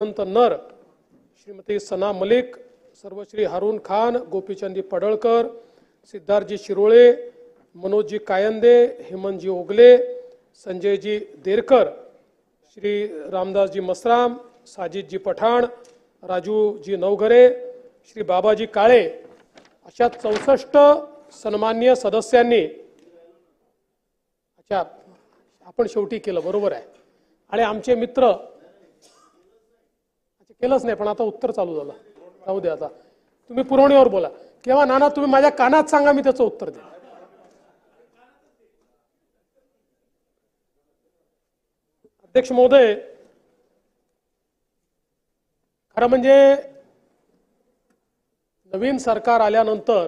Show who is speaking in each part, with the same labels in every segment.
Speaker 1: अनंत नर, श्रीमती सना मलिक, सर्वश्री हारून खान, गोपीचंदी पडळकर, सिद्धार्थजी शिरोळे, मनोजजी कायंदे, हेमंतजी ओगले, संजयजी देरकर, श्री रामदासजी मसराम, साजिदजी पठाण, राजूजी नवघरे, श्री बाबाजी काळे अशा 64 सन्माननीय सदस्यांनी आपण शेवटी केलं, बरोबर आहे. आणि आमचे मित्र केलंच नाही, पण आता उत्तर चालू झालं. जाऊ दे, आता तुम्ही पुरवणीवर बोला किंवा नाना तुम्ही माझ्या कानात सांगा, मी त्याचं उत्तर देईन. अध्यक्ष महोदय, खरं म्हणजे नवीन सरकार आल्यानंतर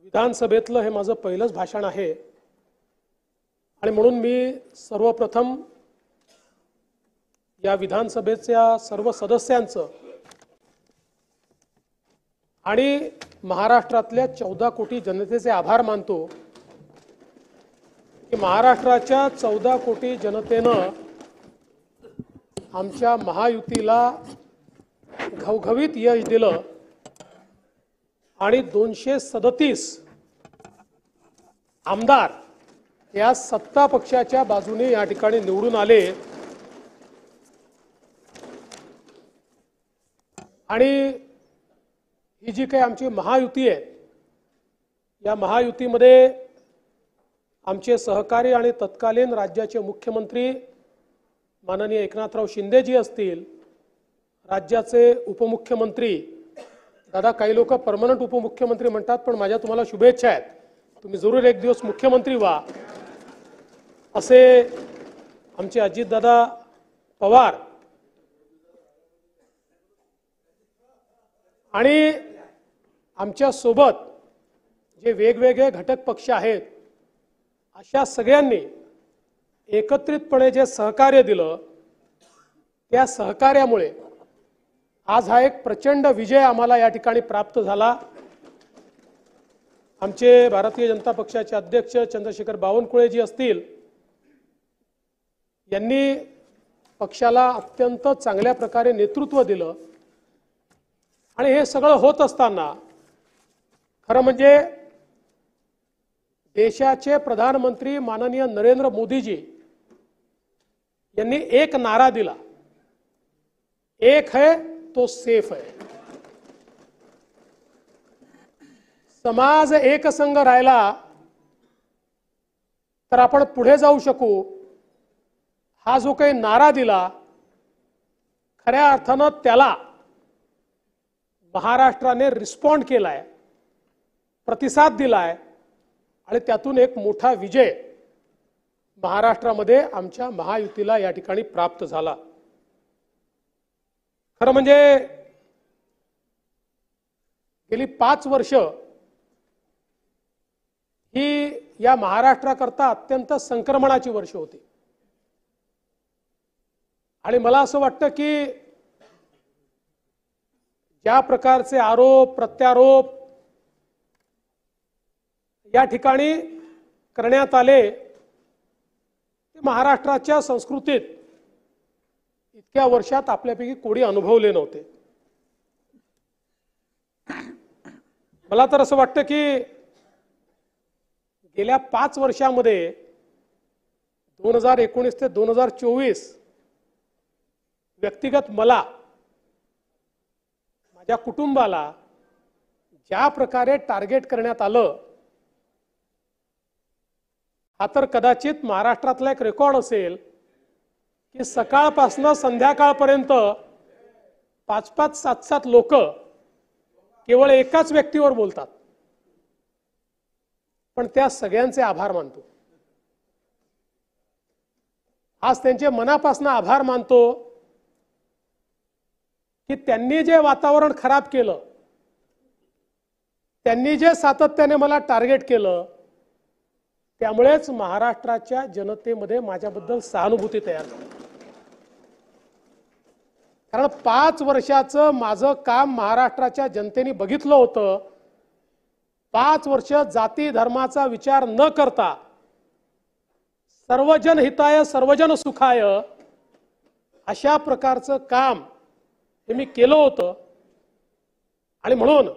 Speaker 1: विधानसभेतलं हे माझं पहिलंच भाषण आहे आणि म्हणून मी सर्वप्रथम या विधानसभेच्या सर्व सदस्यांचं आणि महाराष्ट्रातल्या 14 कोटी जनतेचे आभार मानतो की महाराष्ट्राच्या 14 कोटी जनतेनं आमच्या महायुतीला घवघवीत यश दिलं आणि 237 आमदार या सत्ता पक्षाच्या बाजूने या ठिकाणी निवडून आले. आणि ही जी काही आमची महायुती आहे, या महायुतीमध्ये आमचे सहकारी आणि तत्कालीन राज्याचे मुख्यमंत्री माननीय एकनाथराव शिंदेजी असतील, राज्याचे उपमुख्यमंत्री, दादा काही लोक परमनंट उपमुख्यमंत्री म्हणतात, पण माझ्या तुम्हाला शुभेच्छा आहेत, तुम्ही जरूर एक दिवस मुख्यमंत्री व्हा, असे आमचे अजितदादा पवार आणि आमच्या सोबत जे वेगवेगळे घटक पक्ष आहेत, अशा सगळ्यांनी एकत्रितपणे जे सहकार्य दिलं, त्या सहकार्यामुळे आज हा एक प्रचंड विजय आम्हाला या ठिकाणी प्राप्त झाला. आमचे भारतीय जनता पक्षाचे अध्यक्ष चंद्रशेखर बावनकुळेजी असतील, यांनी पक्षाला अत्यंत चांगल्या प्रकारे नेतृत्व दिलं. आणि हे सगळं होत असताना खरं म्हणजे देशाचे प्रधानमंत्री माननीय नरेंद्र मोदीजी यांनी एक नारा दिला, एक है तो सेफ है. समाज एकसंघ राहिला तर आपण पुढे जाऊ शकू. हा जो काही नारा दिला, खऱ्या अर्थानं त्याला महाराष्ट्राने रिस्पॉन्ड केलाय, प्रतिसाद दिलाय आणि त्यातून एक मोठा विजय महाराष्ट्रामध्ये आमच्या महायुतीला या ठिकाणी प्राप्त झाला. खरं म्हणजे गेली 5 वर्ष ही या महाराष्ट्राकरता अत्यंत संक्रमणाची वर्ष होती. आणि मला असं वाटतं की ज्या प्रकारचे आरोप प्रत्यारोप या ठिकाणी करण्यात आले, ते महाराष्ट्राच्या संस्कृतीत इतक्या वर्षात आपल्यापैकी कोणी अनुभवले नव्हते. मला तर असं वाटतं की गेल्या 5 वर्षामध्ये 2019 ते 2024 व्यक्तिगत मला, माझ्या कुटुंबाला ज्या प्रकारे टार्गेट करण्यात आलं, हा तर कदाचित महाराष्ट्रातला एक रेकॉर्ड असेल की सकाळपासून संध्याकाळपर्यंत 5-5, 7-7 लोक केवळ एकाच व्यक्तीवर बोलतात. पण त्या सगळ्यांचे आभार मानतो. आज त्यांचे मनापासून आभार मानतो की त्यांनी जे वातावरण खराब केलं, त्यांनी जे सातत्याने मला टार्गेट केलं, त्यामुळेच महाराष्ट्राच्या जनतेमध्ये माझ्याबद्दल सहानुभूती तयार झाली. कारण 5 वर्षाचं माझं काम महाराष्ट्राच्या जनतेने बघितलं होतं. 5 वर्ष जाती धर्माचा विचार न करता सर्वजन हिताय सर्वजन सुखाय अशा प्रकारचं काम हे मी केलं होतं आणि म्हणून